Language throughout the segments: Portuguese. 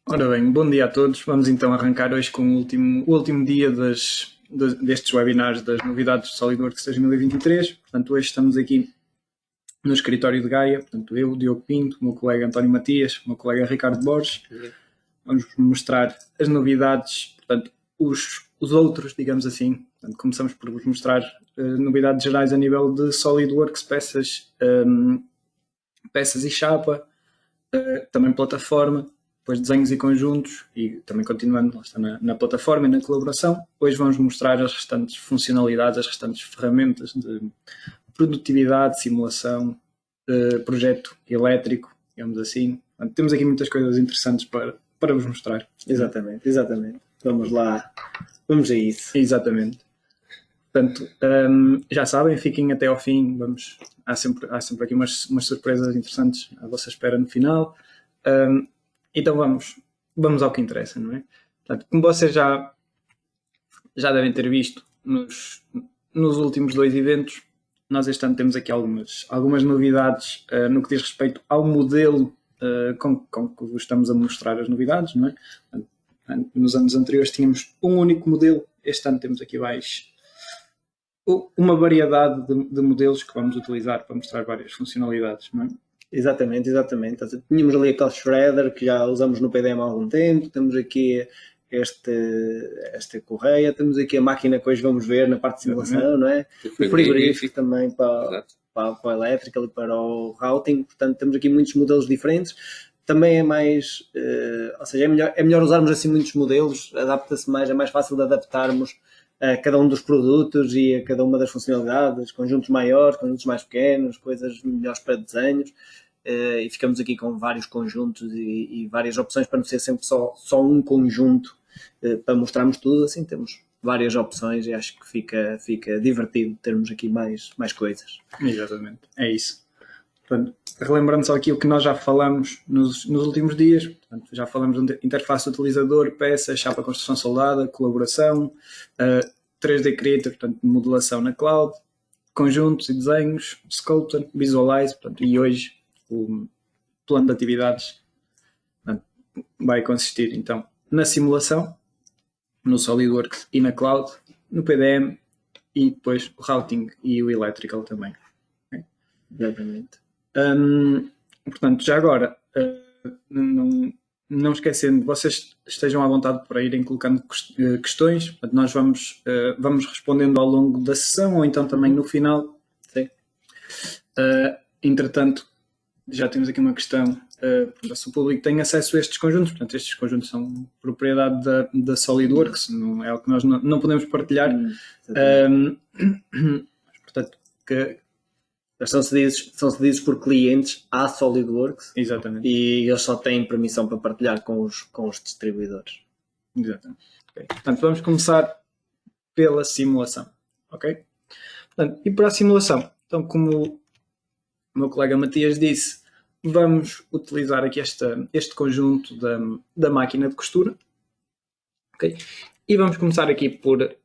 Ora bem, bom dia a todos. Vamos então arrancar hoje com o último dia destes webinars das novidades de SolidWorks 2023. Portanto, hoje estamos aqui no escritório de Gaia. Portanto, eu, Diogo Pinto, o meu colega António Matias, o meu colega Ricardo Borges. Vamos mostrar as novidades, portanto, os outros, digamos assim. Portanto, começamos por vos mostrar novidades gerais a nível de SolidWorks, peças e chapa, também plataforma, depois desenhos e conjuntos e também continuando na plataforma e na colaboração. Hoje vamos mostrar as restantes funcionalidades, as restantes ferramentas de produtividade, simulação, projeto elétrico, digamos assim. Portanto, temos aqui muitas coisas interessantes para vos mostrar. Exatamente. Vamos lá, vamos a isso. Exatamente. Portanto, já sabem, fiquem até ao fim. Há sempre aqui umas surpresas interessantes à vossa espera no final. Então vamos ao que interessa, não é? Portanto, como vocês já devem ter visto nos últimos dois eventos, nós este ano temos aqui algumas novidades no que diz respeito ao modelo com que vos estamos a mostrar as novidades, não é? Nos anos anteriores tínhamos um único modelo, este ano temos aqui uma variedade de modelos que vamos utilizar para mostrar várias funcionalidades, não é? Exatamente. Tínhamos ali aquele shredder que já usamos no PDM há algum tempo, temos aqui esta correia, temos aqui a máquina que hoje vamos ver na parte de simulação, não é? O frigorífico também para a elétrica e para o routing, portanto temos aqui muitos modelos diferentes. Também é mais, ou seja, é melhor usarmos assim muitos modelos, adapta-se mais, é mais fácil de adaptarmos a cada um dos produtos e a cada uma das funcionalidades, conjuntos maiores, conjuntos mais pequenos, coisas melhores para desenhos, e ficamos aqui com vários conjuntos e várias opções para não ser sempre só um conjunto para mostrarmos tudo. Assim temos várias opções e acho que fica divertido termos aqui mais coisas. Exatamente, é isso. Portanto, relembrando só aqui o que nós já falamos nos últimos dias, portanto, já falamos de interface utilizador, peça, chapa construção soldada, colaboração, 3D Creator, portanto, modelação na cloud, conjuntos e desenhos, Sculptor, Visualize, portanto, e hoje o plano de atividades, portanto, vai consistir então na simulação, no SolidWorks e na cloud, no PDM e depois o routing e o electrical também. Okay? Exatamente. Portanto, já agora, não esquecendo, vocês estejam à vontade para irem colocando questões. Portanto, nós vamos respondendo ao longo da sessão ou então também no final. Sim. Entretanto, já temos aqui uma questão. Se o público tem acesso a estes conjuntos, portanto, estes conjuntos são propriedade da SolidWorks, não é algo que nós não podemos partilhar. Portanto, são cedidos por clientes à SolidWorks. Exatamente. E eles só têm permissão para partilhar com os distribuidores. Exatamente. Okay. Portanto, vamos começar pela simulação. Ok? Portanto, e para a simulação, então, como o meu colega Matias disse, vamos utilizar aqui este conjunto da máquina de costura. Ok? E vamos começar aqui por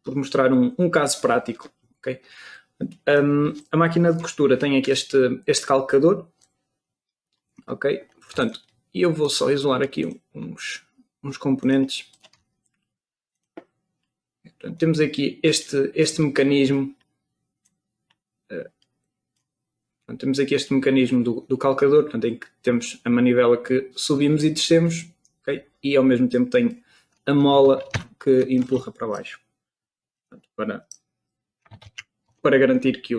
mostrar um caso prático. Okay? A máquina de costura tem aqui este calcador, ok? Portanto, eu vou só isolar aqui uns componentes. Portanto, temos aqui este mecanismo. Temos aqui este mecanismo do calcador, portanto, em que temos a manivela que subimos e descemos, okay? E ao mesmo tempo tem a mola que empurra para baixo. Portanto, para garantir que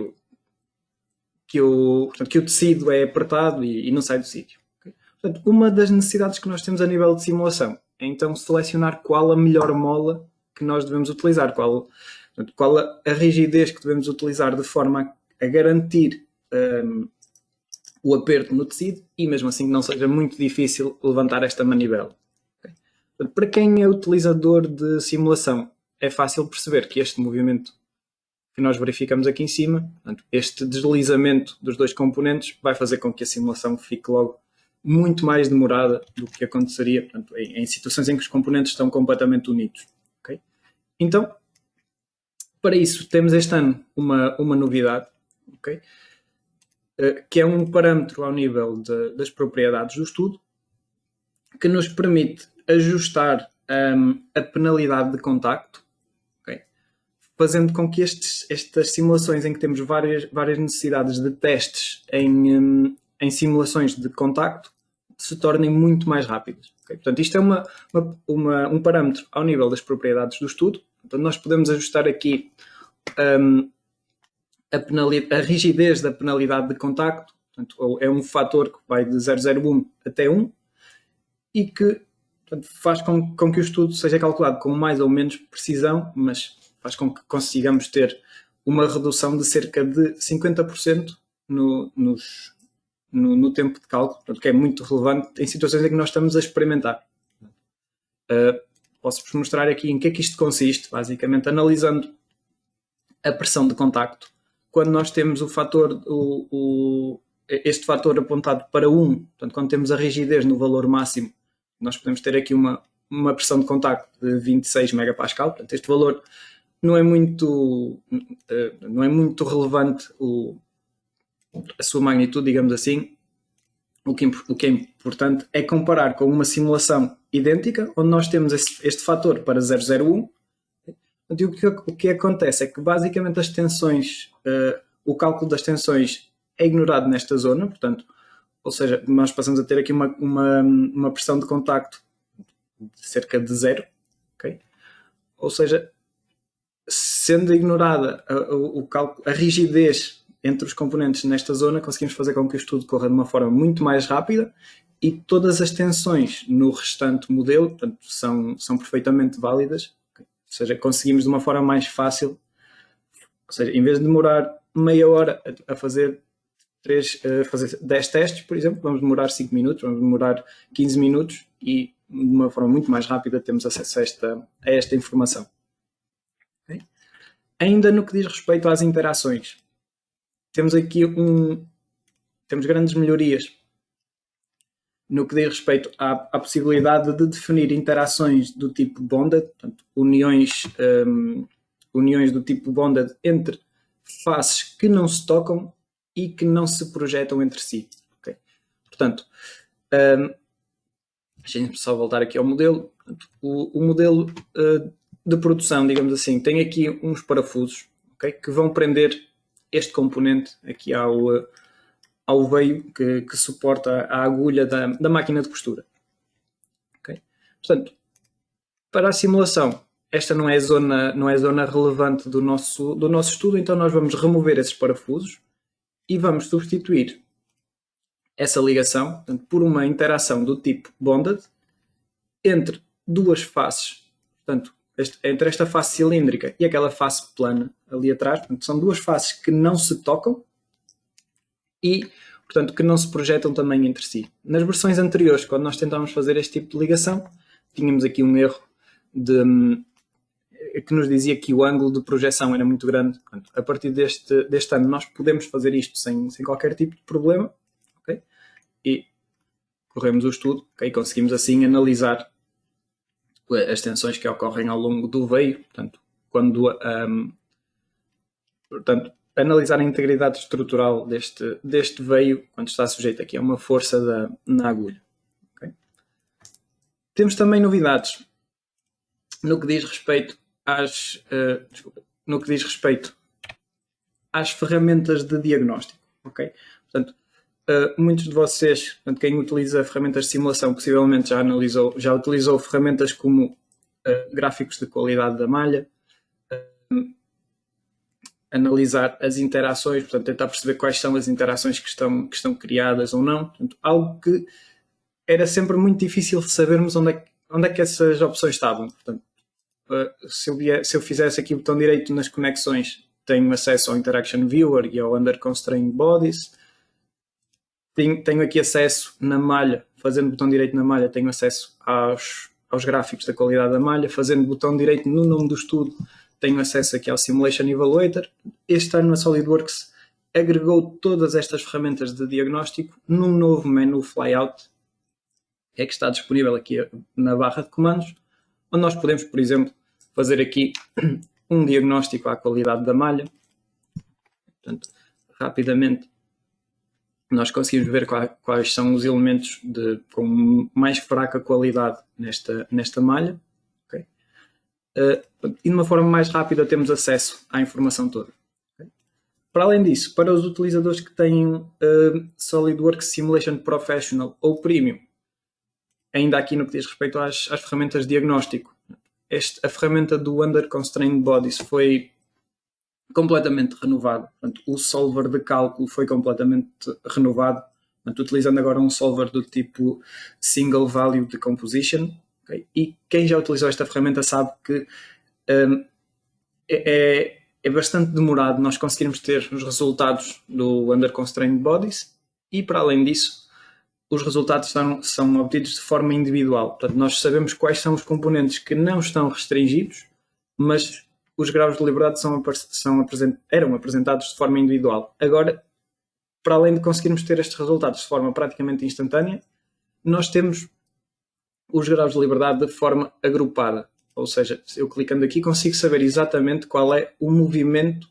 o tecido é apertado e não sai do sítio. Okay? Portanto, uma das necessidades que nós temos a nível de simulação é então selecionar qual a melhor mola que nós devemos utilizar, qual a rigidez que devemos utilizar de forma a garantir o aperto no tecido e mesmo assim não seja muito difícil levantar esta manivela. Okay? Portanto, para quem é utilizador de simulação, é fácil perceber que este movimento que nós verificamos aqui em cima, portanto, este deslizamento dos dois componentes vai fazer com que a simulação fique logo muito mais demorada do que aconteceria, portanto, em situações em que os componentes estão completamente unidos. Okay? Então, para isso, temos este ano uma novidade, okay? Que é um parâmetro ao nível das propriedades do estudo, que nos permite ajustar a penalidade de contacto, okay? Fazendo com que estas simulações em que temos várias necessidades de testes em simulações de contacto se tornem muito mais rápidas. Okay? Portanto, isto é um parâmetro ao nível das propriedades do estudo. Portanto, nós podemos ajustar aqui a rigidez da penalidade de contacto. Portanto, é um fator que vai de 0,01 até 1 e que, portanto, faz com que o estudo seja calculado com mais ou menos precisão, mas faz com que consigamos ter uma redução de cerca de 50% no tempo de cálculo, portanto, que é muito relevante em situações em que nós estamos a experimentar. Posso-vos mostrar aqui em que é que isto consiste, basicamente analisando a pressão de contacto. Quando nós temos o fator, este fator apontado para 1, portanto, quando temos a rigidez no valor máximo, nós podemos ter aqui uma pressão de contacto de 26 megapascal. Portanto, este valor não é muito relevante a sua magnitude, digamos assim. O que é importante é comparar com uma simulação idêntica, onde nós temos este fator para 0,01. E o que acontece é que basicamente as tensões, o cálculo das tensões é ignorado nesta zona, portanto, ou seja, nós passamos a ter aqui uma pressão de contacto de cerca de 0, okay? Ou seja, sendo ignorada a rigidez entre os componentes nesta zona, conseguimos fazer com que o estudo corra de uma forma muito mais rápida e todas as tensões no restante modelo, portanto, são perfeitamente válidas. Okay? Ou seja, conseguimos de uma forma mais fácil, ou seja, em vez de demorar meia hora a fazer 10 testes, por exemplo, vamos demorar 5 minutos, vamos demorar 15 minutos e de uma forma muito mais rápida temos acesso a esta informação. Okay? Ainda no que diz respeito às interações, temos aqui temos grandes melhorias no que diz respeito à possibilidade de definir interações do tipo bonded, portanto, uniões do tipo bonded entre faces que não se tocam e que não se projetam entre si. Okay? Portanto, deixem-me só voltar aqui ao modelo. O modelo de produção, digamos assim, tem aqui uns parafusos, okay, que vão prender este componente aqui ao veio que suporta a agulha da máquina de costura. Okay? Portanto, para a simulação, esta não é zona relevante do nosso estudo, então nós vamos remover esses parafusos e vamos substituir essa ligação, portanto, por uma interação do tipo bonded entre duas faces, portanto, entre esta face cilíndrica e aquela face plana ali atrás. Portanto, são duas faces que não se tocam e, portanto, que não se projetam também entre si. Nas versões anteriores, quando nós tentávamos fazer este tipo de ligação, tínhamos aqui um erro que nos dizia que o ângulo de projeção era muito grande. Portanto, a partir deste ano nós podemos fazer isto sem qualquer tipo de problema, okay? E corremos o estudo, okay? Conseguimos assim analisar as tensões que ocorrem ao longo do veio, portanto, analisar a integridade estrutural deste veio quando está sujeito aqui a uma força na agulha. Okay? Temos também novidades no que diz respeito às ferramentas de diagnóstico. Okay? Portanto, muitos de vocês, portanto, quem utiliza ferramentas de simulação, possivelmente já utilizou ferramentas como gráficos de qualidade da malha, analisar as interações, portanto, tentar perceber quais são as interações que estão criadas ou não. Portanto, algo que era sempre muito difícil de sabermos onde é que essas opções estavam. Portanto, se eu fizesse aqui o botão direito nas conexões, tenho acesso ao Interaction Viewer e ao Under Constrained Bodies. Tenho aqui acesso na malha, fazendo botão direito na malha, tenho acesso aos gráficos da qualidade da malha. Fazendo botão direito no nome do estudo, tenho acesso aqui ao Simulation Evaluator. Este ano a SolidWorks agregou todas estas ferramentas de diagnóstico num novo menu Flyout, que está disponível aqui na barra de comandos, onde nós podemos, por exemplo, fazer aqui um diagnóstico à qualidade da malha. Portanto, rapidamente nós conseguimos ver quais são os elementos com mais fraca qualidade nesta malha. Okay? E de uma forma mais rápida temos acesso à informação toda. Okay? Para além disso, para os utilizadores que têm SolidWorks Simulation Professional ou Premium, ainda aqui no que diz respeito às ferramentas de diagnóstico, a ferramenta do Under Constrained Bodies foi completamente renovada. Portanto, o solver de cálculo foi completamente renovado, portanto, utilizando agora um solver do tipo Single Value Decomposition. Okay? E quem já utilizou esta ferramenta sabe que é bastante demorado nós conseguirmos ter os resultados do Under Constrained Bodies e, para além disso, os resultados são obtidos de forma individual. Portanto, nós sabemos quais são os componentes que não estão restringidos, mas os graus de liberdade eram apresentados de forma individual. Agora, para além de conseguirmos ter estes resultados de forma praticamente instantânea, nós temos os graus de liberdade de forma agrupada. Ou seja, eu clicando aqui consigo saber exatamente qual é o movimento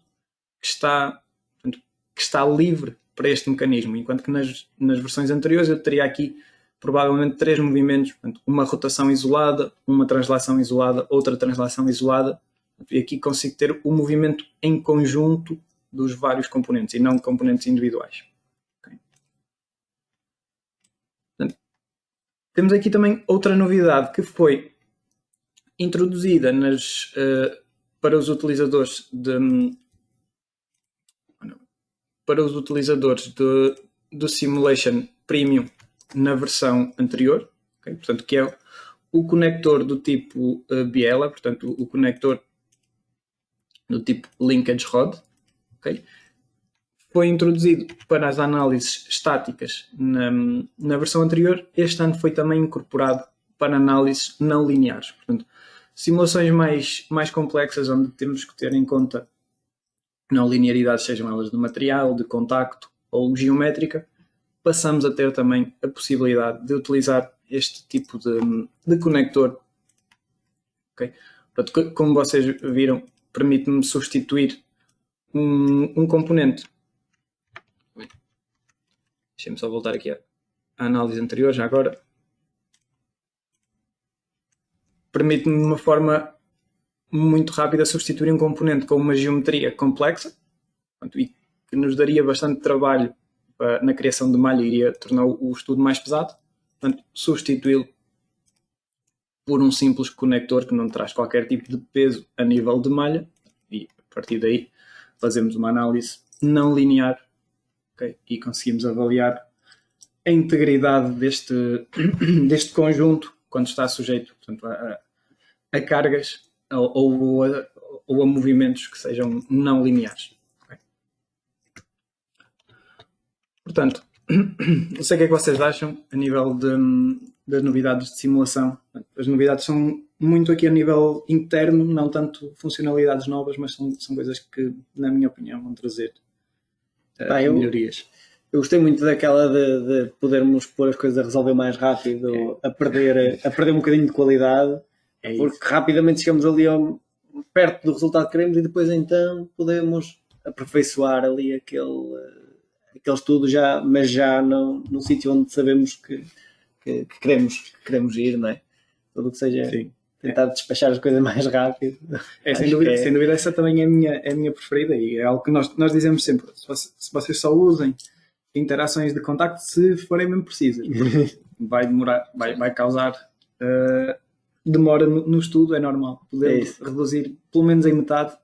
que está livre para este mecanismo, enquanto que nas versões anteriores eu teria aqui provavelmente 3 movimentos, portanto, uma rotação isolada, uma translação isolada, outra translação isolada, e aqui consigo ter o movimento em conjunto dos vários componentes e não componentes individuais. Okay. Portanto, temos aqui também outra novidade que foi introduzida para os utilizadores do Simulation Premium na versão anterior, okay? Portanto, que é o conector do tipo Biela, portanto, o conector do tipo Linkage Rod, okay? Foi introduzido para as análises estáticas na versão anterior. Este ano foi também incorporado para análises não lineares. Portanto, simulações mais complexas, onde temos que ter em conta não linearidades, sejam elas de material, de contacto ou geométrica, passamos a ter também a possibilidade de utilizar este tipo de conector. Okay? Portanto, como vocês viram, permite-me substituir um componente. Deixem-me só voltar aqui à análise anterior, já agora. Permite-me de uma forma muito rápida substituir um componente com uma geometria complexa, portanto, e que nos daria bastante trabalho na criação de malha, iria tornar o estudo mais pesado. Portanto, substituí-lo por um simples conector que não traz qualquer tipo de peso a nível de malha, e a partir daí fazemos uma análise não linear, okay? E conseguimos avaliar a integridade deste conjunto quando está sujeito, portanto, a cargas ou a movimentos que sejam não lineares. Okay? Portanto, não sei o que é que vocês acham a nível das novidades de simulação. As novidades são muito aqui a nível interno, não tanto funcionalidades novas, mas são coisas que, na minha opinião, vão trazer melhorias. Eu gostei muito daquela de podermos pôr as coisas a resolver mais rápido, a perder um bocadinho de qualidade, porque rapidamente chegamos ali perto do resultado que queremos e depois então podemos aperfeiçoar ali aquele estudo mas já no sítio onde sabemos que queremos ir, não é? Tudo o que seja tentar despachar as coisas mais rápido. Sem dúvida essa também é a minha preferida e é algo que nós dizemos sempre. Se vocês só usem interações de contacto se forem mesmo precisas. Vai demorar, vai causar demora no estudo, é normal. Podemos reduzir pelo menos em metade.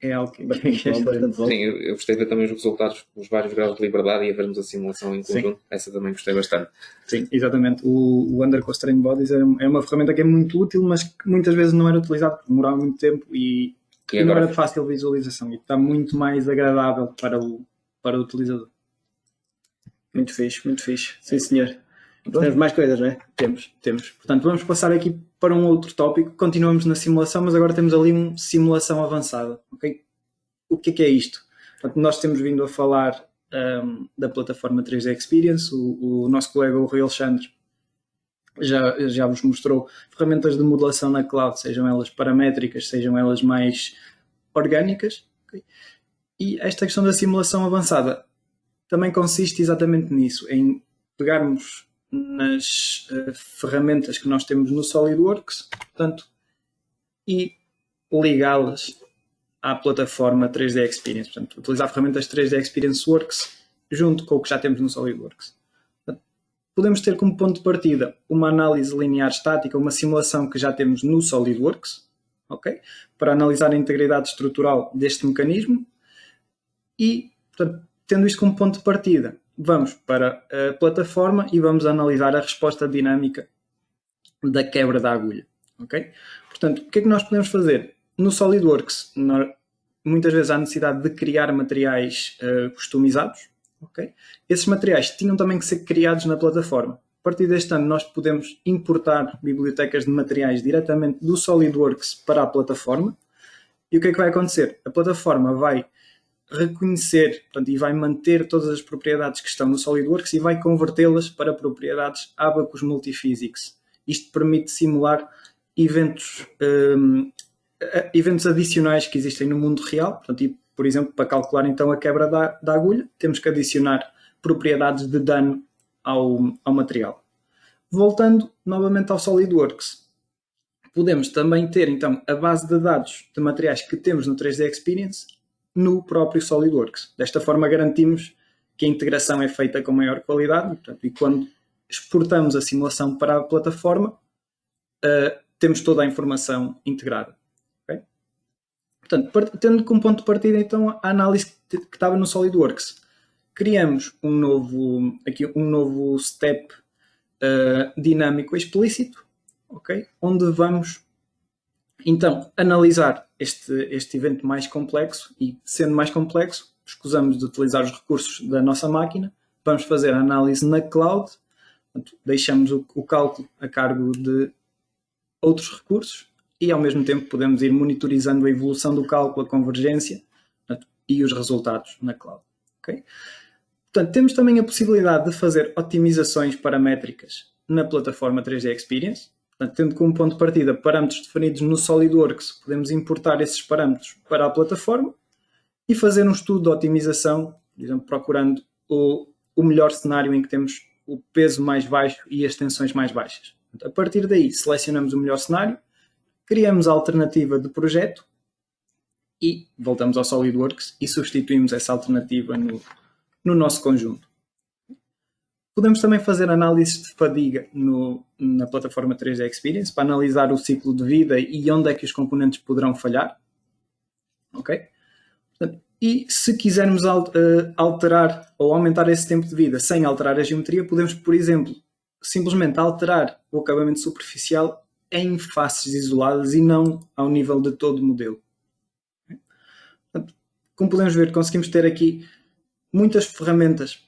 É algo que é bastante bom. Sim, eu gostei de ver também os resultados, os vários graus de liberdade e a vermos a simulação em conjunto. Sim. Essa também gostei bastante. Sim, exatamente. O Under Constrained Bodies é uma ferramenta que é muito útil, mas que muitas vezes não era utilizada porque demorava muito tempo e não era de fácil visualização e está muito mais agradável para o utilizador. Muito fixe, muito fixe. Sim, senhor. Temos mais coisas, não é? Temos. Portanto, vamos passar aqui para um outro tópico. Continuamos na simulação, mas agora temos ali uma simulação avançada. Okay? O que é isto? Portanto, nós temos vindo a falar da plataforma 3D Experience. O nosso colega, o Rui Alexandre, já vos mostrou ferramentas de modelação na cloud, sejam elas paramétricas, sejam elas mais orgânicas. Okay? E esta questão da simulação avançada também consiste exatamente nisso, em pegarmos nas ferramentas que nós temos no SolidWorks, portanto, e ligá-las à plataforma 3D Experience. Portanto, utilizar ferramentas 3D Experience Works junto com o que já temos no SolidWorks. Portanto, podemos ter como ponto de partida uma análise linear estática, uma simulação que já temos no SolidWorks, okay? Para analisar a integridade estrutural deste mecanismo e, portanto, tendo isto como ponto de partida, vamos para a plataforma e vamos analisar a resposta dinâmica da quebra da agulha. Okay? Portanto, o que é que nós podemos fazer? No SolidWorks, muitas vezes há necessidade de criar materiais customizados. Okay? Esses materiais tinham também que ser criados na plataforma. A partir deste ano, nós podemos importar bibliotecas de materiais diretamente do SolidWorks para a plataforma. E o que é que vai acontecer? A plataforma vai reconhecer, portanto, e vai manter todas as propriedades que estão no SolidWorks e vai convertê-las para propriedades Abaqus Multiphysics. Isto permite simular eventos adicionais que existem no mundo real. Portanto, e, por exemplo, para calcular então a quebra da agulha, temos que adicionar propriedades de dano ao material. Voltando novamente ao SolidWorks, podemos também ter então a base de dados de materiais que temos no 3D Experience no próprio SolidWorks. Desta forma garantimos que a integração é feita com maior qualidade, portanto, e quando exportamos a simulação para a plataforma, temos toda a informação integrada. Okay? Portanto, tendo como ponto de partida então a análise que estava no SolidWorks, criamos um novo step dinâmico explícito, okay? Onde vamos então analisar este evento mais complexo e, sendo mais complexo, escusamos de utilizar os recursos da nossa máquina, vamos fazer a análise na cloud, portanto, deixamos o cálculo a cargo de outros recursos e, ao mesmo tempo, podemos ir monitorizando a evolução do cálculo, a convergência, portanto, e os resultados na cloud. Okay? Portanto, temos também a possibilidade de fazer otimizações paramétricas na plataforma 3D Experience. Portanto, tendo como ponto de partida parâmetros definidos no SolidWorks, podemos importar esses parâmetros para a plataforma e fazer um estudo de otimização, por exemplo, procurando o melhor cenário em que temos o peso mais baixo e as tensões mais baixas. Portanto, a partir daí, selecionamos o melhor cenário, criamos a alternativa de projeto e voltamos ao SolidWorks e substituímos essa alternativa no nosso conjunto. Podemos também fazer análises de fadiga na plataforma 3D Experience para analisar o ciclo de vida e onde é que os componentes poderão falhar. Okay? E se quisermos alterar ou aumentar esse tempo de vida sem alterar a geometria, podemos, por exemplo, simplesmente alterar o acabamento superficial em faces isoladas e não ao nível de todo o modelo. Portanto, como podemos ver, conseguimos ter aqui muitas ferramentas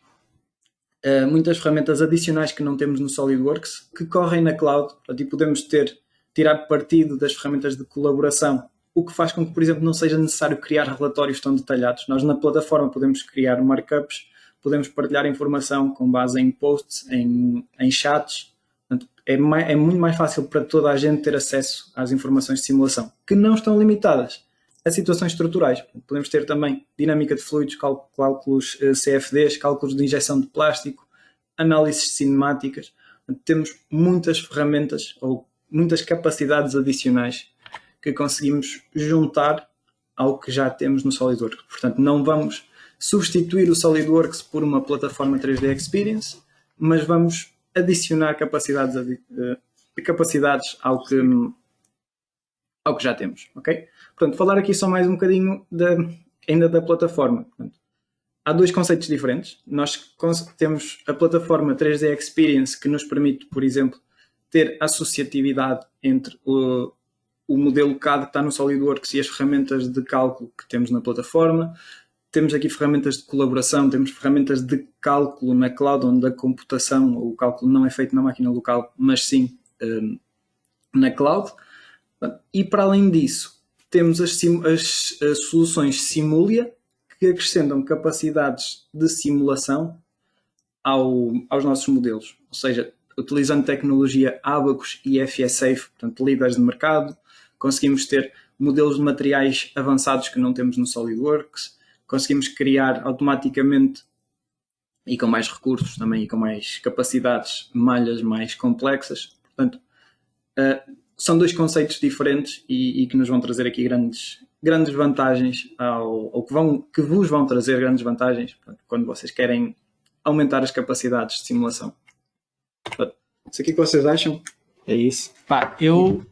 adicionais que não temos no SolidWorks, que correm na cloud, e podemos tirar partido das ferramentas de colaboração, o que faz com que, por exemplo, não seja necessário criar relatórios tão detalhados. Nós na plataforma podemos criar markups, podemos partilhar informação com base em posts, em chats. Portanto, é muito mais fácil para toda a gente ter acesso às informações de simulação, que não estão limitadas a situações estruturais. Podemos ter também dinâmica de fluidos, cálculos CFDs, cálculos de injeção de plástico, análises cinemáticas. Temos muitas ferramentas ou muitas capacidades adicionais que conseguimos juntar ao que já temos no SolidWorks. Portanto, não vamos substituir o SolidWorks por uma plataforma 3D Experience, mas vamos adicionar capacidades ao que já temos. Okay? Portanto, falar aqui só mais um bocadinho ainda da plataforma. Portanto, há dois conceitos diferentes. Nós temos a plataforma 3D Experience, que nos permite, por exemplo, ter associatividade entre o modelo CAD que está no SolidWorks e as ferramentas de cálculo que temos na plataforma. Temos aqui ferramentas de colaboração, temos ferramentas de cálculo na cloud, onde a computação ou o cálculo não é feito na máquina local, mas sim na cloud. E para além disso, temos as soluções Simulia, que acrescentam capacidades de simulação aos nossos modelos. Ou seja, utilizando tecnologia Abaqus e FSAFE, portanto, líderes de mercado, conseguimos ter modelos de materiais avançados que não temos no SolidWorks, conseguimos criar automaticamente e com mais recursos também e com mais capacidades, malhas mais complexas. Portanto, são dois conceitos diferentes e que nos vão trazer aqui grandes vantagens que vos vão trazer grandes vantagens, portanto, quando vocês querem aumentar as capacidades de simulação. Isso aqui que vocês acham? É isso. Pá, eu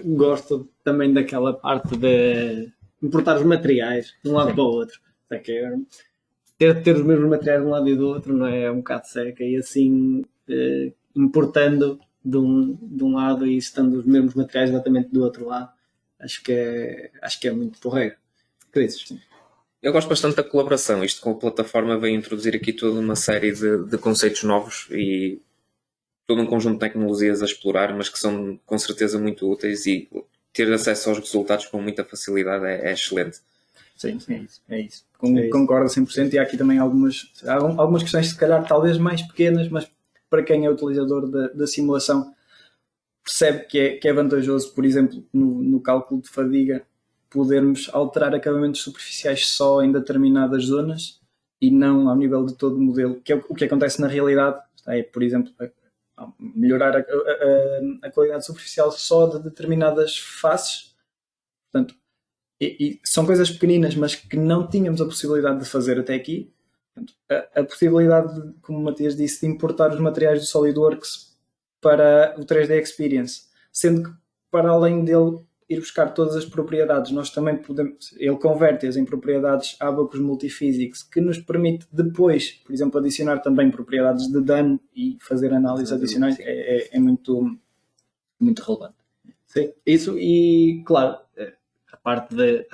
gosto também daquela parte de importar os materiais de um lado para o outro. É que ter os mesmos materiais de um lado e do outro, não é? É um bocado seca, e assim importando de um lado e estando os mesmos materiais exatamente do outro lado, acho que é muito porreiro. Acreditas? Eu gosto bastante da colaboração. Isto com a plataforma vem introduzir aqui toda uma série de conceitos novos e todo um conjunto de tecnologias a explorar, mas que são com certeza muito úteis, e ter acesso aos resultados com muita facilidade é excelente. Sim, é isso. Concordo 100%, e há aqui também algumas questões, se calhar talvez mais pequenas, mas para quem é utilizador da simulação percebe que é vantajoso, por exemplo, no cálculo de fadiga, podermos alterar acabamentos superficiais só em determinadas zonas e não ao nível de todo o modelo, que é o que acontece na realidade. É, por exemplo, melhorar a qualidade superficial só de determinadas faces. Portanto, e são coisas pequeninas, mas que não tínhamos a possibilidade de fazer até aqui. Portanto, a possibilidade, como o Matias disse, de importar os materiais do SolidWorks para o 3D Experience, sendo que, para além dele ir buscar todas as propriedades, nós também podemos, ele converte-as em propriedades Abaqus Multiphysics, que nos permite depois, por exemplo, adicionar também propriedades de dano e fazer análises adicionais. É muito, muito relevante. Sim, isso, e claro, a parte de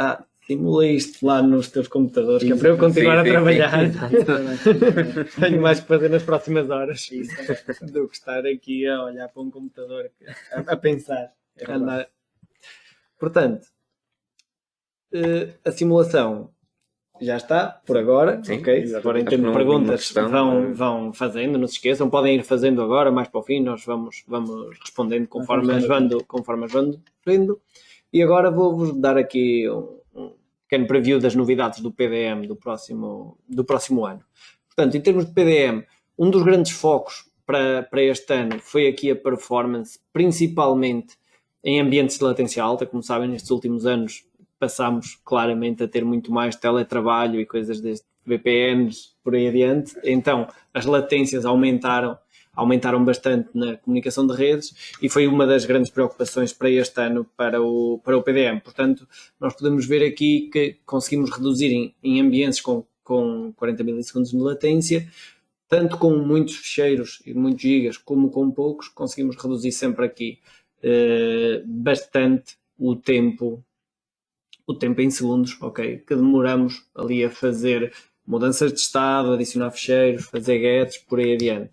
simula isto lá nos teus computadores, que é para eu continuar a trabalhar. Tenho mais que fazer nas próximas horas do que estar aqui a olhar para um computador a pensar. Portanto, a simulação já está por agora. Sim, ok? Se forem tendo perguntas, vão fazendo, não se esqueçam, podem ir fazendo agora, mais para o fim, nós vamos respondendo conforme as vão vendo. E agora vou-vos dar aqui um pequeno preview das novidades do PDM do próximo ano. Portanto, em termos de PDM, um dos grandes focos para este ano foi aqui a performance, principalmente em ambientes de latência alta. Como sabem, nestes últimos anos passámos claramente a ter muito mais teletrabalho e coisas deste VPNs por aí adiante, então as latências aumentaram bastante na comunicação de redes, e foi uma das grandes preocupações para este ano para o PDM. Portanto, nós podemos ver aqui que conseguimos reduzir em ambientes com 40 milissegundos de latência, tanto com muitos ficheiros e muitos gigas como com poucos, conseguimos reduzir sempre aqui bastante o tempo em segundos, ok, que demoramos ali a fazer mudanças de estado, adicionar ficheiros, fazer gets, por aí adiante.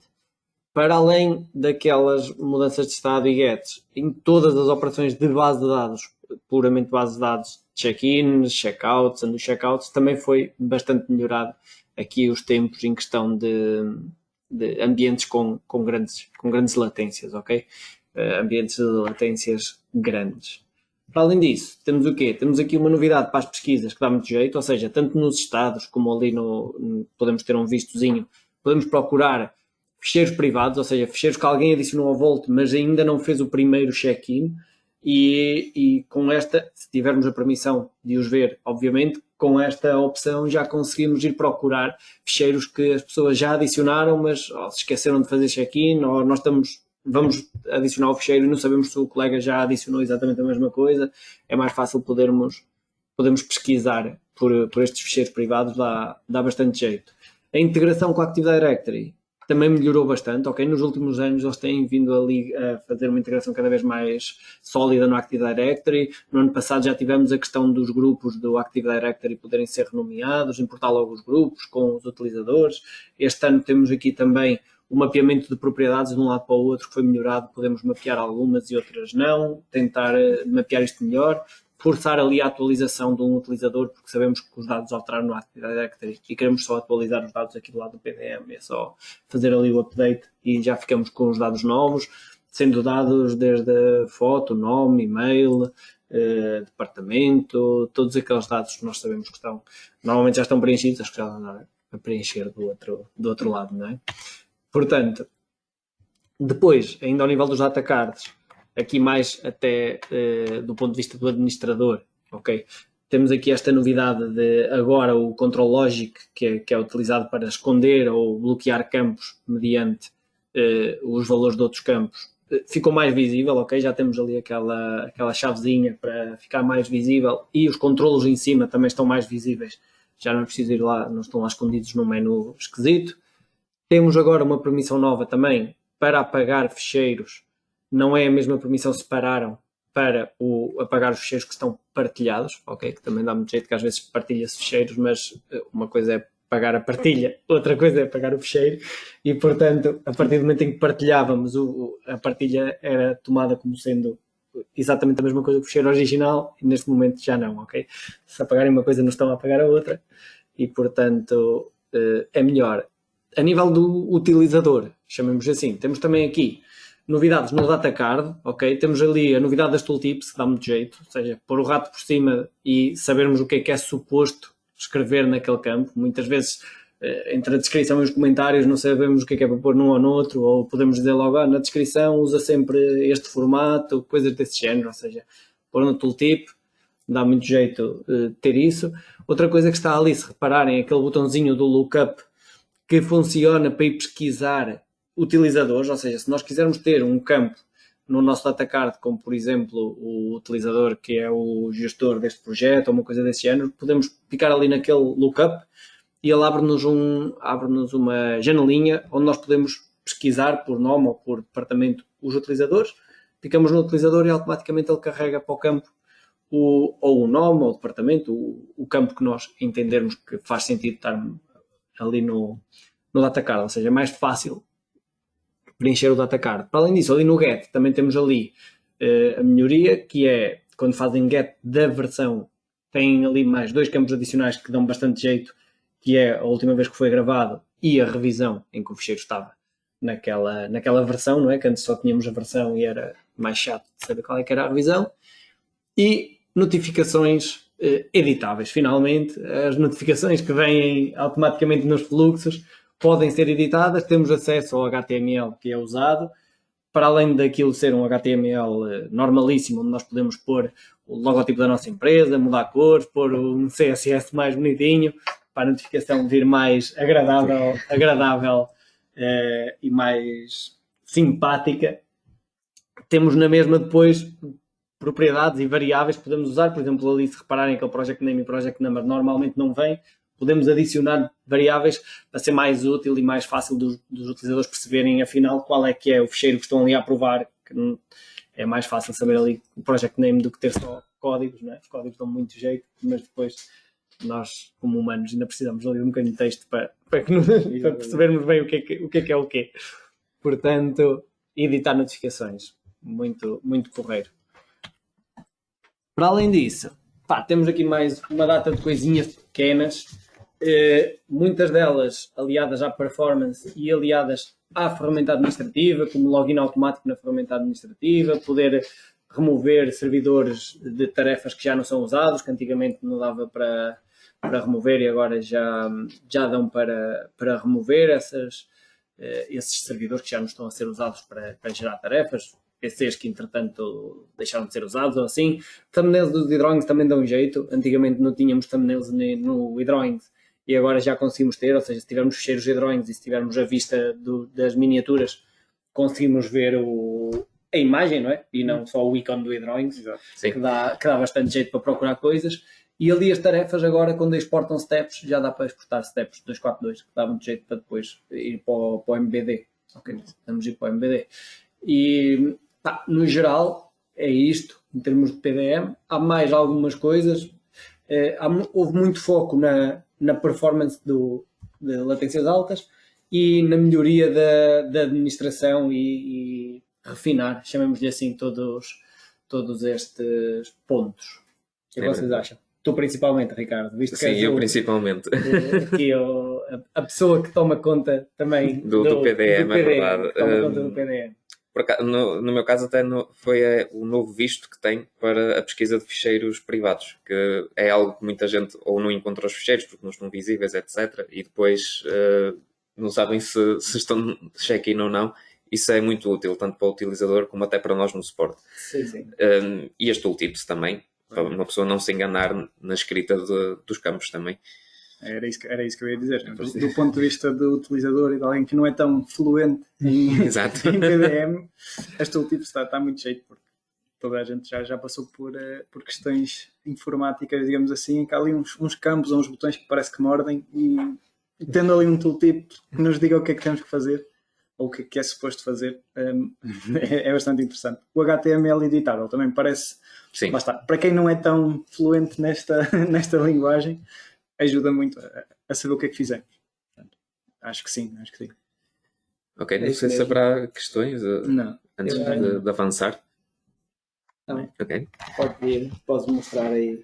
Para além daquelas mudanças de estado e gets, em todas as operações de base de dados, puramente base de dados, check-ins, check-outs, undo check-outs, também foi bastante melhorado aqui os tempos em questão de ambientes com grandes latências, ok? Ambientes de latências grandes. Para além disso, temos o quê? Temos aqui uma novidade para as pesquisas que dá muito jeito, ou seja, tanto nos estados como ali podemos ter um vistozinho, podemos procurar ficheiros privados, ou seja, ficheiros que alguém adicionou ao Volt, mas ainda não fez o primeiro check-in, e com esta, se tivermos a permissão de os ver, obviamente, com esta opção já conseguimos ir procurar ficheiros que as pessoas já adicionaram, mas se esqueceram de fazer check-in, ou nós vamos adicionar o ficheiro e não sabemos se o colega já adicionou exatamente a mesma coisa. É mais fácil podemos pesquisar por estes ficheiros privados, dá bastante jeito. A integração com a Active Directory também melhorou bastante, ok? Nos últimos anos eles têm vindo ali a fazer uma integração cada vez mais sólida no Active Directory. No ano passado já tivemos a questão dos grupos do Active Directory poderem ser renomeados, importar logo os grupos com os utilizadores. Este ano temos aqui também o mapeamento de propriedades de um lado para o outro, que foi melhorado. Podemos mapear algumas e outras não, tentar mapear isto melhor, forçar ali a atualização de um utilizador, porque sabemos que os dados alteraram no Active Directory e queremos só atualizar os dados aqui do lado do PDM. É só fazer ali o update e já ficamos com os dados novos, sendo dados desde foto, nome, e-mail, departamento, todos aqueles dados que nós sabemos que normalmente já estão preenchidos, acho que já a preencher do outro lado, não é? Portanto, depois, ainda ao nível dos data cards, aqui mais até do ponto de vista do administrador, ok? Temos aqui esta novidade de agora o Control Logic, que é utilizado para esconder ou bloquear campos mediante os valores de outros campos. Ficou mais visível, ok? Já temos ali aquela chavezinha para ficar mais visível e os controlos em cima também estão mais visíveis. Já não é preciso ir lá, não estão lá escondidos num menu esquisito. Temos agora uma permissão nova também para apagar ficheiros. Não é a mesma permissão que separaram para apagar os ficheiros que estão partilhados, ok? Que também dá muito jeito que às vezes partilha-se ficheiros, mas uma coisa é apagar a partilha, outra coisa é apagar o ficheiro e, portanto, a partir do momento em que partilhávamos, a partilha era tomada como sendo exatamente a mesma coisa que o ficheiro original e neste momento já não, ok? Se apagarem uma coisa não estão a apagar a outra e, portanto, é melhor. A nível do utilizador, chamemos assim, temos também aqui novidades no DataCard, ok? Temos ali a novidade das tooltips, que dá muito jeito, ou seja, pôr o rato por cima e sabermos o que é suposto escrever naquele campo. Muitas vezes, entre a descrição e os comentários, não sabemos o que é para pôr num ou no outro, ou podemos dizer logo, na descrição usa sempre este formato, coisas desse género, ou seja, pôr no tooltip, dá muito jeito ter isso. Outra coisa que está ali, se repararem, é aquele botãozinho do lookup que funciona para ir pesquisar utilizadores, ou seja, se nós quisermos ter um campo no nosso DataCard, como por exemplo o utilizador que é o gestor deste projeto ou uma coisa desse género, podemos picar ali naquele lookup e ele abre-nos uma janelinha onde nós podemos pesquisar por nome ou por departamento os utilizadores, picamos no utilizador e automaticamente ele carrega para o campo ou o nome ou o departamento, o campo que nós entendermos que faz sentido estar ali no DataCard, ou seja, é mais fácil preencher o DataCard. Para além disso, ali no Get também temos ali a melhoria, que é quando fazem Get da versão, tem ali mais 2 campos adicionais que dão bastante jeito, que é a última vez que foi gravado e a revisão em que o ficheiro estava naquela versão, não é? Que antes só tínhamos a versão e era mais chato de saber qual é que era a revisão. E notificações editáveis. Finalmente, as notificações que vêm automaticamente nos fluxos podem ser editadas, temos acesso ao HTML que é usado, para além daquilo ser um HTML normalíssimo, onde nós podemos pôr o logotipo da nossa empresa, mudar cores, pôr um CSS mais bonitinho, para a notificação vir mais agradável e mais simpática. Temos na mesma depois propriedades e variáveis que podemos usar, por exemplo, ali se repararem que o Project Name e Project Number normalmente não vêm, podemos adicionar variáveis para ser mais útil e mais fácil dos utilizadores perceberem afinal qual é que é o ficheiro que estão ali a aprovar, que é mais fácil saber ali o Project Name do que ter só códigos, não é? Os códigos dão muito jeito, mas depois nós, como humanos, ainda precisamos ali de um bocadinho de texto para percebermos bem o que é o quê. Portanto, editar notificações, muito, muito porreiro. Para além disso, temos aqui mais uma data de coisinhas pequenas, muitas delas aliadas à performance e aliadas à ferramenta administrativa, como login automático na ferramenta administrativa, poder remover servidores de tarefas que já não são usados, que antigamente não dava para remover e agora já dão para remover esses servidores que já não estão a ser usados para gerar tarefas, PCs que entretanto deixaram de ser usados ou assim. Thumbnails dos e-drawings também dão um jeito, antigamente não tínhamos thumbnails no e-drawings e agora já conseguimos ter, ou seja, se tivermos fecheiros de e-drawings e se tivermos a vista das miniaturas, conseguimos ver a imagem, não é? E não só o ícone do e-drawings, que dá bastante jeito para procurar coisas. E ali as tarefas agora, quando exportam steps, já dá para exportar steps 242, que dá muito jeito para depois ir para o MBD. Ok, vamos ir para o MBD. E, no geral, é isto, em termos de PDM. Há mais algumas coisas. Houve muito foco na performance de latências altas e na melhoria da administração e refinar, chamemos-lhe assim, todos estes pontos. O que vocês acham? Tu principalmente, Ricardo. Visto que eu principalmente. Aqui a pessoa que toma conta também do PDM, é verdade. Toma conta do PDM. No meu caso até foi o novo visto que tem para a pesquisa de ficheiros privados, que é algo que muita gente ou não encontra os ficheiros porque não estão visíveis, etc. E depois não sabem se estão check-in ou não. Isso é muito útil, tanto para o utilizador como até para nós no suporte. Sim. E este tooltips também, para uma pessoa não se enganar na escrita dos campos também. Era isso que eu ia dizer. Do ponto de vista do utilizador e de alguém que não é tão fluente em PDM, este tooltip está muito cheio, porque toda a gente já passou por questões informáticas, digamos assim, em que há ali uns campos ou uns botões que parece que mordem, e tendo ali um tooltip que nos diga o que é que temos que fazer ou o que é suposto fazer, é bastante interessante. O HTML editável também parece... Sim. Basta, para quem não é tão fluente nesta linguagem, ajuda muito a saber o que é que fizemos. Portanto, acho que sim. Ok, não sei se haverá questões antes de avançar. Não. Ok. Pode ir, podes mostrar aí.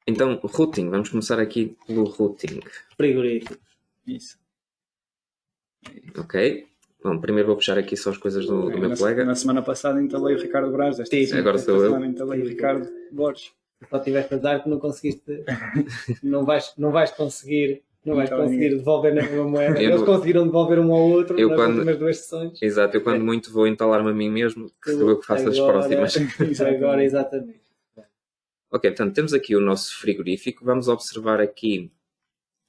Então, routing, vamos começar aqui pelo routing. Frigoríficos. Isso. Ok. Bom, primeiro vou puxar aqui só as coisas do meu colega. Na semana passada entalei o Ricardo Braz, agora sou eu. Entalei o Ricardo Borges. Só tiveste azar que não conseguiste, não vais conseguir devolver na mesma moeda. Eles conseguiram devolver um ao outro nas últimas 2 sessões. Exato, eu quando muito vou entalar-me a mim mesmo, que sou eu que faço as próximas. Agora, exatamente. Ok, portanto, temos aqui o nosso frigorífico. Vamos observar aqui,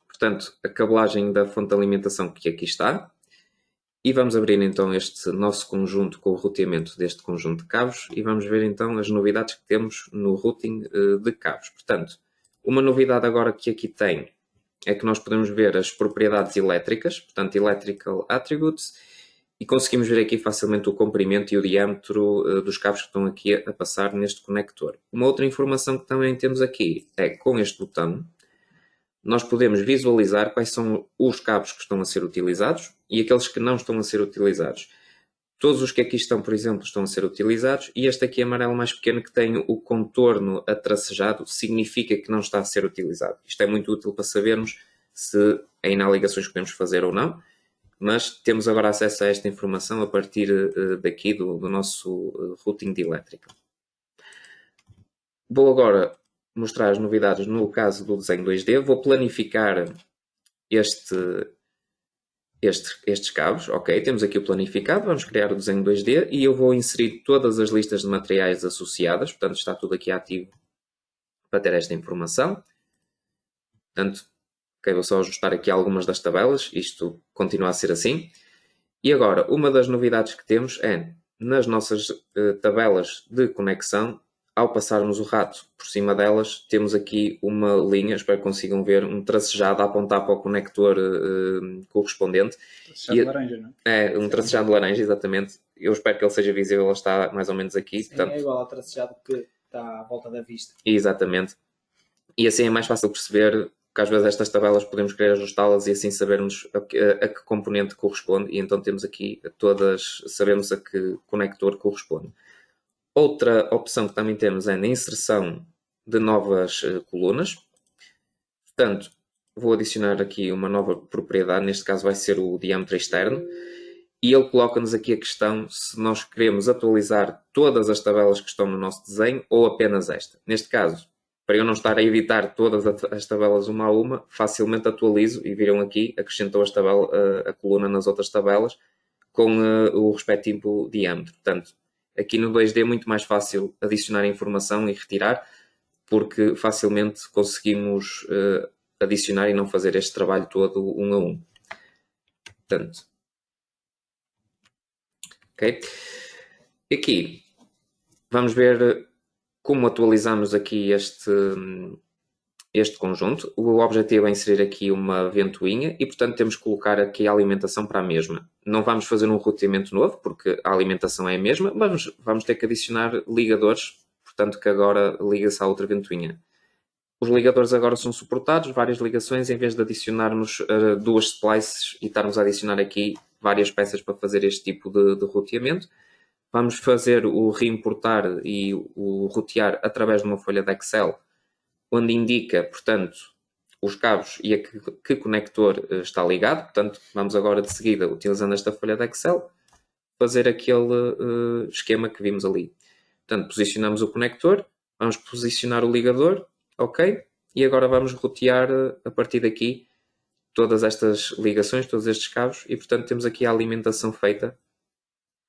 portanto, a cabelagem da fonte de alimentação que aqui está. E vamos abrir então este nosso conjunto com o roteamento deste conjunto de cabos e vamos ver então as novidades que temos no routing de cabos. Portanto, uma novidade agora que aqui tem é que nós podemos ver as propriedades elétricas, portanto, Electrical Attributes, e conseguimos ver aqui facilmente o comprimento e o diâmetro dos cabos que estão aqui a passar neste conector. Uma outra informação que também temos aqui é que com este botão nós podemos visualizar quais são os cabos que estão a ser utilizados e aqueles que não estão a ser utilizados. Todos os que aqui estão, por exemplo, estão a ser utilizados, e este aqui amarelo mais pequeno que tem o contorno atracejado significa que não está a ser utilizado. Isto é muito útil para sabermos se ainda há ligações que podemos fazer ou não, mas temos agora acesso a esta informação a partir daqui do nosso routing de elétrica. Vou agora mostrar as novidades no caso do desenho 2D. Vou planificar estes cabos. Ok, temos aqui o planificado. Vamos criar o desenho 2D e eu vou inserir todas as listas de materiais associadas. Portanto, está tudo aqui ativo para ter esta informação. Portanto, ok, vou só ajustar aqui algumas das tabelas. Isto continua a ser assim. E agora, uma das novidades que temos é, nas nossas tabelas de conexão, ao passarmos o rato por cima delas, temos aqui uma linha, espero que consigam ver, um tracejado a apontar para o conector correspondente. Tracejado de laranja, não é? É, um tracejado de laranja, exatamente. Eu espero que ele seja visível, ele está mais ou menos aqui. Sim, portanto, é igual ao tracejado que está à volta da vista. Exatamente. E assim é mais fácil perceber que às vezes estas tabelas podemos querer ajustá-las e assim sabermos a que componente corresponde, e então temos aqui todas, sabemos a que conector corresponde. Outra opção que também temos é na inserção de novas colunas. Portanto, vou adicionar aqui uma nova propriedade, neste caso vai ser o diâmetro externo, e ele coloca-nos aqui a questão se nós queremos atualizar todas as tabelas que estão no nosso desenho ou apenas esta. Neste caso, para eu não estar a editar todas as tabelas uma a uma, facilmente atualizo e viram aqui, acrescentou a coluna nas outras tabelas com o respectivo diâmetro. Portanto, aqui no 2D é muito mais fácil adicionar informação e retirar, porque facilmente conseguimos adicionar e não fazer este trabalho todo um a um. Portanto, ok. Aqui vamos ver como atualizamos aqui este conjunto. O objetivo é inserir aqui uma ventoinha e, portanto, temos que colocar aqui a alimentação para a mesma. Não vamos fazer um roteamento novo, porque a alimentação é a mesma, mas vamos ter que adicionar ligadores, portanto, que agora liga-se à outra ventoinha. Os ligadores agora são suportados, várias ligações, em vez de adicionarmos 2 splices e estarmos a adicionar aqui várias peças para fazer este tipo de roteamento. Vamos fazer o reimportar e o rotear através de uma folha de Excel, onde indica, portanto, os cabos e a que conector está ligado. Portanto, vamos agora de seguida, utilizando esta folha de Excel, fazer aquele esquema que vimos ali. Portanto, posicionamos o conector, vamos posicionar o ligador, ok? E agora vamos rotear a partir daqui todas estas ligações, todos estes cabos, e portanto temos aqui a alimentação feita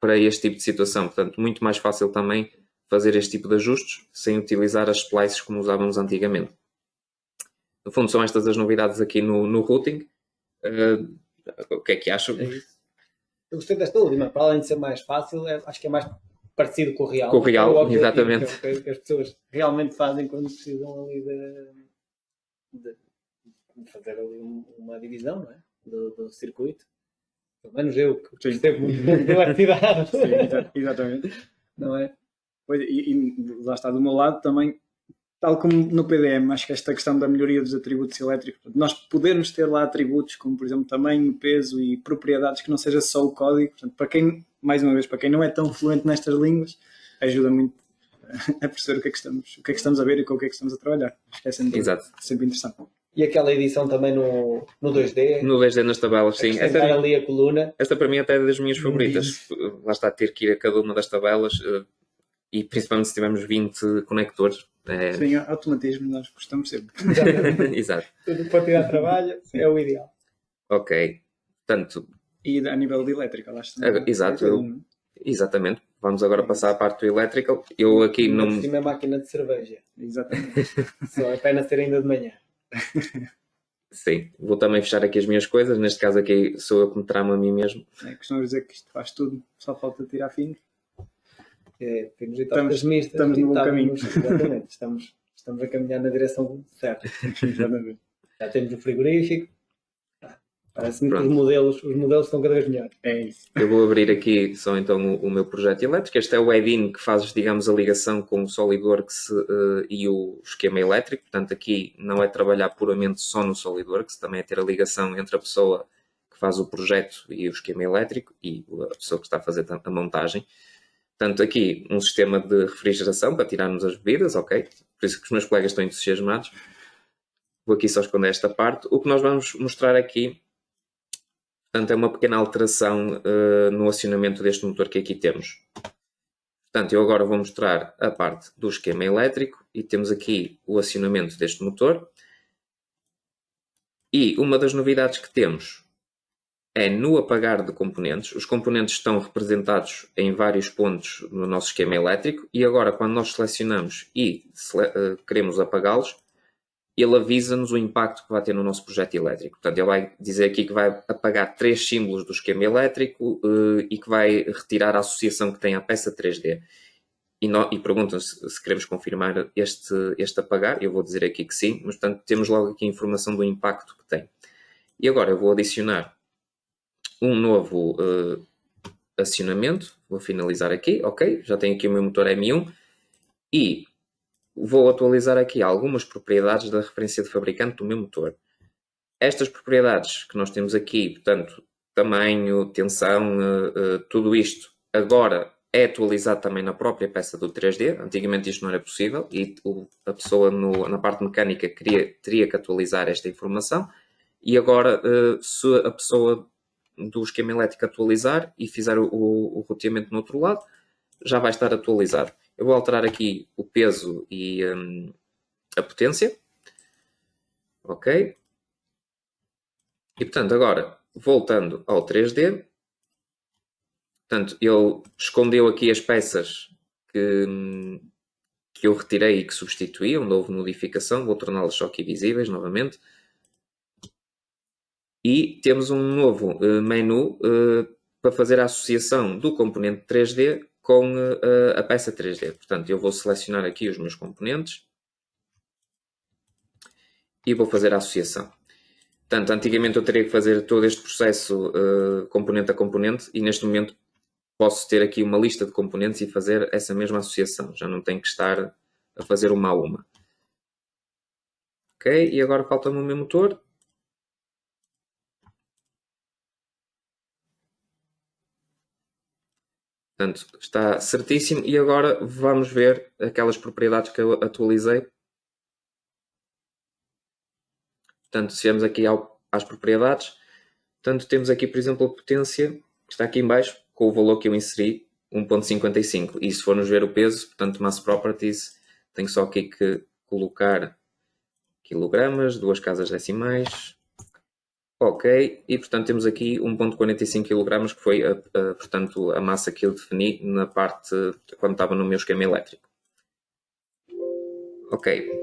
para este tipo de situação. Portanto, muito mais fácil também fazer este tipo de ajustes sem utilizar as splices como usávamos antigamente. No fundo, são estas as novidades aqui no routing. O que é que acham? Eu gostei desta última, para além de ser mais fácil, acho que é mais parecido com o real. Com o real, é objetivo, exatamente. Que é o que as pessoas realmente fazem quando precisam ali de fazer ali uma divisão, não é? Do circuito. Pelo menos eu que percebo muito bem da atividade. Sim, exatamente. Não é? Pois, e lá está do meu lado também, tal como no PDM, acho que esta questão da melhoria dos atributos elétricos, nós podemos ter lá atributos como, por exemplo, tamanho, peso e propriedades que não seja só o código. Portanto, para quem, mais uma vez, para quem não é tão fluente nestas línguas, ajuda muito a perceber o que é que estamos a ver e com o que é que estamos a trabalhar. Acho que é sempre interessante. E aquela edição também no 2D? No 2D nas tabelas, sim. Ali a coluna. Esta para mim até é das minhas favoritas. Lá está, ter que ir a cada uma das tabelas e principalmente se tivermos 20 conectores. Sim, automatismo nós gostamos sempre. Exato. Tudo para tirar trabalho é o ideal. Ok. Portanto, e a nível de elétrica, lá está. Exato. Exatamente. Vamos agora passar à parte do electrical. Eu aqui não... Por cima é máquina de cerveja. Exatamente. Só é pena ser ainda de manhã. Sim, vou também fechar aqui as minhas coisas. Neste caso aqui sou eu que me tramo a mim mesmo. Costumo dizer que isto faz tudo, só falta tirar finos. Estamos no bom caminho. Exatamente, estamos a caminhar na direção certa. Já temos o frigorífico. Parece-me que os modelos estão cada vez melhores. É isso. Eu vou abrir aqui só então o meu projeto elétrico. Este é o add-in que faz, digamos, a ligação com o SolidWorks e o esquema elétrico. Portanto, aqui não é trabalhar puramente só no SolidWorks, também é ter a ligação entre a pessoa que faz o projeto e o esquema elétrico e a pessoa que está a fazer a montagem. Portanto, aqui um sistema de refrigeração para tirarmos as bebidas, ok? Por isso que os meus colegas estão entusiasmados. Vou aqui só esconder esta parte. O que nós vamos mostrar aqui, portanto, é uma pequena alteração no acionamento deste motor que aqui temos. Portanto, eu agora vou mostrar a parte do esquema elétrico e temos aqui o acionamento deste motor. E uma das novidades que temos é no apagar de componentes. Os componentes estão representados em vários pontos no nosso esquema elétrico e agora quando nós selecionamos e queremos apagá-los, ele avisa-nos o impacto que vai ter no nosso projeto elétrico. Portanto, ele vai dizer aqui que vai apagar 3 símbolos do esquema elétrico e que vai retirar a associação que tem à peça 3D. E perguntam-se se queremos confirmar este apagar. Eu vou dizer aqui que sim, mas portanto temos logo aqui a informação do impacto que tem. E agora eu vou adicionar um novo acionamento. Vou finalizar aqui, ok? Já tenho aqui o meu motor M1 e vou atualizar aqui algumas propriedades da referência de fabricante do meu motor. Estas propriedades que nós temos aqui, portanto, tamanho, tensão, tudo isto, agora é atualizado também na própria peça do 3D. Antigamente isto não era possível e a pessoa na parte mecânica teria que atualizar esta informação. E agora, se a pessoa do esquema elétrico atualizar e fizer o roteamento no outro lado, já vai estar atualizado. Eu vou alterar aqui o peso e a potência. Ok. E portanto, agora, voltando ao 3D, portanto, ele escondeu aqui as peças que eu retirei e que substituí, onde houve modificação. Vou torná-las só aqui visíveis novamente. E temos um novo menu para fazer a associação do componente 3D com a peça 3D. Portanto, eu vou selecionar aqui os meus componentes e vou fazer a associação. Portanto, antigamente eu teria que fazer todo este processo componente a componente e neste momento posso ter aqui uma lista de componentes e fazer essa mesma associação. Já não tenho que estar a fazer uma a uma. Ok, e agora falta-me o meu motor. Portanto, está certíssimo. E agora vamos ver aquelas propriedades que eu atualizei. Portanto, se viermos aqui às propriedades, portanto, temos aqui, por exemplo, a potência, que está aqui em baixo, com o valor que eu inseri, 1.55. E se formos ver o peso, portanto, Mass Properties, tenho só aqui que colocar quilogramas, 2 casas decimais. Ok, e portanto temos aqui 1.45 kg, que foi portanto, a massa que eu defini na parte quando estava no meu esquema elétrico. Ok.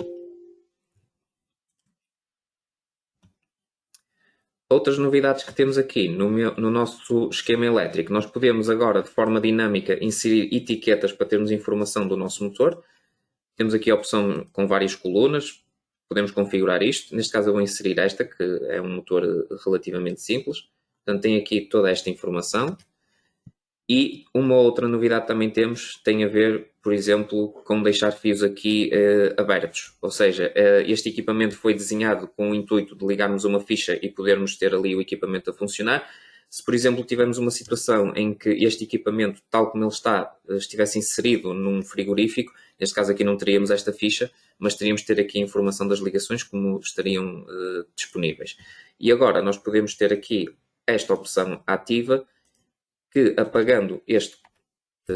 Outras novidades que temos aqui no nosso esquema elétrico, nós podemos agora de forma dinâmica inserir etiquetas para termos informação do nosso motor. Temos aqui a opção com várias colunas, podemos configurar isto. Neste caso eu vou inserir esta, que é um motor relativamente simples. Portanto, tem aqui toda esta informação. E uma outra novidade também temos, tem a ver, por exemplo, com deixar fios aqui abertos. Ou seja, este equipamento foi desenhado com o intuito de ligarmos uma ficha e podermos ter ali o equipamento a funcionar. Se, por exemplo, tivermos uma situação em que este equipamento, tal como ele está, estivesse inserido num frigorífico, neste caso aqui não teríamos esta ficha, mas teríamos de ter aqui a informação das ligações como estariam disponíveis. E agora nós podemos ter aqui esta opção ativa, que apagando este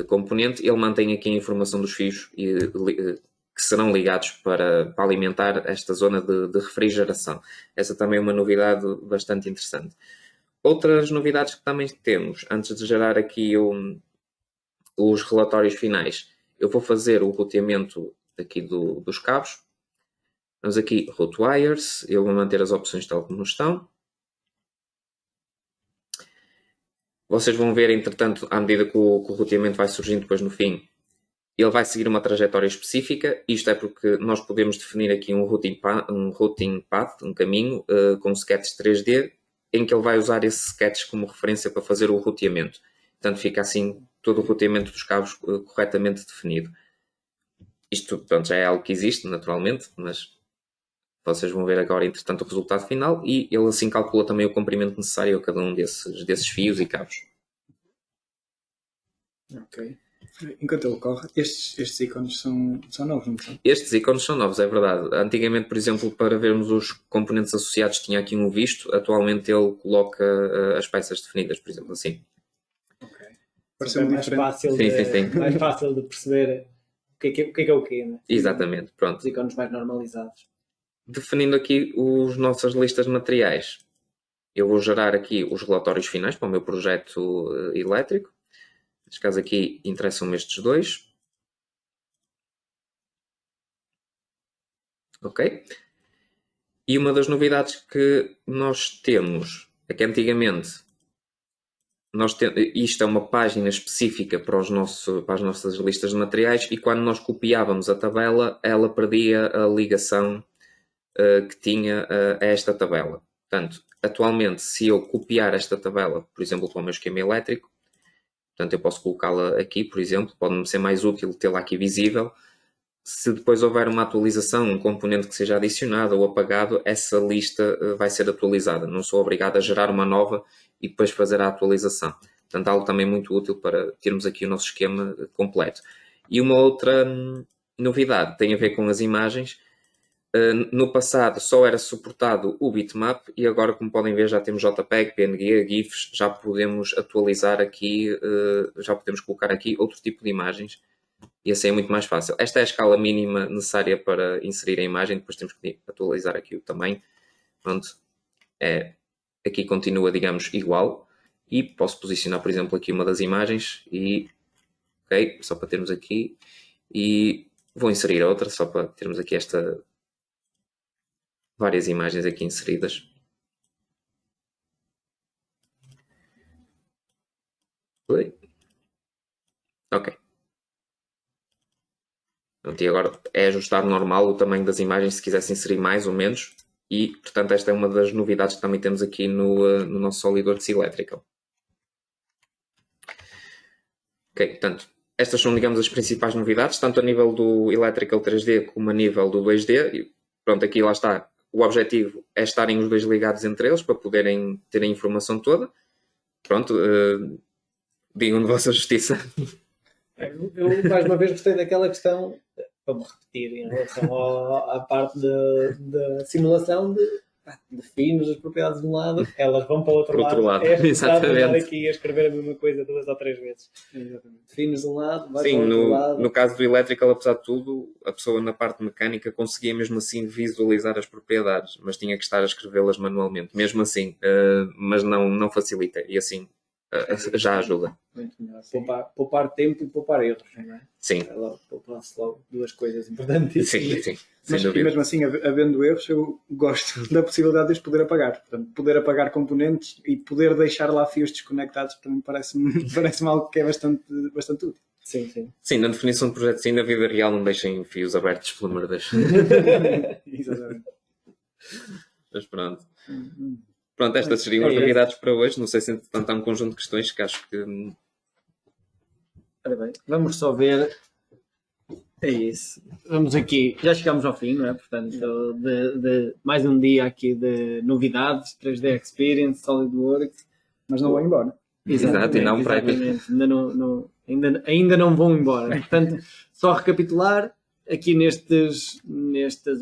componente, ele mantém aqui a informação dos fios que serão ligados para alimentar esta zona de refrigeração. Essa também é uma novidade bastante interessante. Outras novidades que também temos, antes de gerar aqui os relatórios finais, eu vou fazer o roteamento aqui dos cabos. Vamos aqui, Route Wires, eu vou manter as opções tal como estão. Vocês vão ver, entretanto, à medida que o roteamento vai surgindo depois no fim, ele vai seguir uma trajetória específica. Isto é porque nós podemos definir aqui um routing path, um caminho, com sketches 3D, em que ele vai usar esse sketch como referência para fazer o roteamento. Portanto, fica assim todo o roteamento dos cabos corretamente definido. Isto, pronto, já é algo que existe, naturalmente, mas vocês vão ver agora, entretanto, o resultado final, e ele assim calcula também o comprimento necessário a cada um desses fios e cabos. Ok. Enquanto ele corre, estes ícones são novos, não são? Estes ícones são novos, é verdade. Antigamente, por exemplo, para vermos os componentes associados, tinha aqui um visto. Atualmente ele coloca as peças definidas, por exemplo, assim. Ok. Parece mais fácil, Sim. mais fácil de perceber o que é o quê, né? Exatamente, pronto. Os ícones mais normalizados. Definindo aqui as nossas listas de materiais, eu vou gerar aqui os relatórios finais para o meu projeto elétrico. Neste caso aqui interessam-me estes dois. Ok? E uma das novidades que nós temos é que antigamente isto é uma página específica para as nossas listas de materiais, e quando nós copiávamos a tabela, ela perdia a ligação que tinha a esta tabela. Portanto, atualmente, se eu copiar esta tabela, por exemplo, para o meu esquema elétrico, portanto, eu posso colocá-la aqui, por exemplo, pode-me ser mais útil tê-la aqui visível. Se depois houver uma atualização, um componente que seja adicionado ou apagado, essa lista vai ser atualizada. Não sou obrigado a gerar uma nova e depois fazer a atualização. Portanto, algo também muito útil para termos aqui o nosso esquema completo. E uma outra novidade tem a ver com as imagens. No passado só era suportado o bitmap, e agora, como podem ver, já temos JPEG, PNG, GIFs, já podemos atualizar aqui, já podemos colocar aqui outro tipo de imagens, e assim é muito mais fácil. Esta é a escala mínima necessária para inserir a imagem, depois temos que atualizar aqui o tamanho. Pronto, aqui continua, digamos, igual, e posso posicionar, por exemplo, aqui uma das imagens, e ok, só para termos aqui, e vou inserir outra, só para termos aqui várias imagens aqui inseridas. Ok. Pronto, e agora é ajustar normal o tamanho das imagens, se quisesse inserir mais ou menos. E, portanto, esta é uma das novidades que também temos aqui no nosso SolidWorks Electrical. Ok, portanto, estas são, digamos, as principais novidades, tanto a nível do Electrical 3D como a nível do 2D. E, pronto, aqui lá está. O objetivo é estarem os dois ligados entre eles para poderem ter a informação toda. Pronto, digam de vossa justiça. Eu mais uma vez gostei daquela questão, vamos repetir, em relação à parte da simulação, de defines as propriedades de um lado, elas vão para o outro Para o outro lado, É exatamente. estar aqui a escrever a mesma coisa 2 ou 3 vezes. Defines de um lado, vais Sim, para o outro lado. no caso do electrical, apesar de tudo, a pessoa na parte mecânica conseguia mesmo assim visualizar as propriedades, mas tinha que estar a escrevê-las manualmente, mesmo assim, mas não facilita, e assim já ajuda. Muito melhor. Poupar tempo e poupar erros, não é? Sim, Poupar-se logo 2 coisas importantes. sim, sem Mas, e dúvida. mesmo assim, havendo erros, eu gosto da possibilidade de os poder apagar. Portanto, poder apagar componentes e poder deixar lá fios desconectados, para mim parece-me algo que é bastante útil. Sim. Sim, na definição de projeto, sim, na vida real não deixem fios abertos, pelo amor de Deus. Exatamente. Mas pronto. Pronto, estas seriam as novidades para hoje. Não sei se entretanto há um conjunto de questões que acho que... Ora bem, vamos só ver. É isso. Vamos aqui, já chegamos ao fim, não é? Portanto, de mais um dia aqui de novidades, 3D Experience, SolidWorks. Mas não vou embora. Exato, e não para exatamente. Ainda não vão embora. Portanto, só recapitular, aqui nestas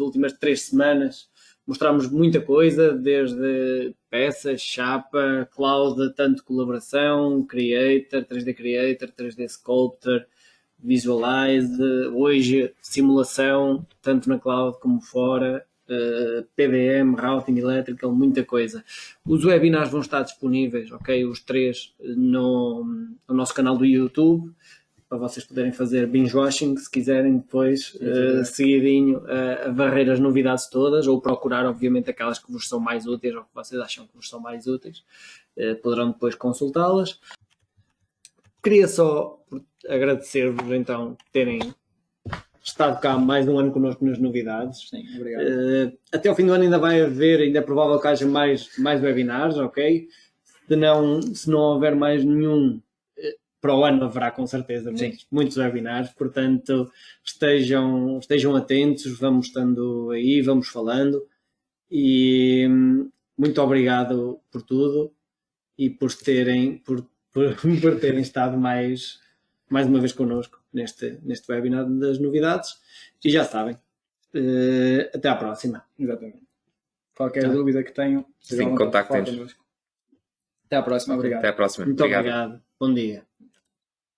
últimas 3 semanas mostramos muita coisa, desde peças, chapa, cloud, tanto colaboração, Creator, 3D Creator, 3D Sculptor, Visualize, hoje simulação, tanto na cloud como fora, PDM, Routing Electrical, muita coisa. Os webinars vão estar disponíveis, ok? Os 3 no nosso canal do YouTube, para vocês poderem fazer binge-watching, se quiserem depois, seguidinho, a varrer as novidades todas, ou procurar, obviamente, aquelas que vos são mais úteis, ou que vocês acham que vos são mais úteis, poderão depois consultá-las. Queria só agradecer-vos, então, terem estado cá mais de um ano connosco nas novidades. Sim, obrigado. Até ao fim do ano ainda vai haver, ainda é provável que haja mais webinars, ok? Se não houver mais nenhum, para o ano haverá com certeza muitos webinars, portanto estejam atentos, vamos estando aí, vamos falando, e muito obrigado por tudo e por terem estado mais uma vez connosco neste webinar das novidades, e já sabem, até à próxima. Exatamente. Qualquer dúvida que tenham, sim, contactem-nos. Até à próxima, obrigado. Até à próxima. Muito obrigado. Bom dia.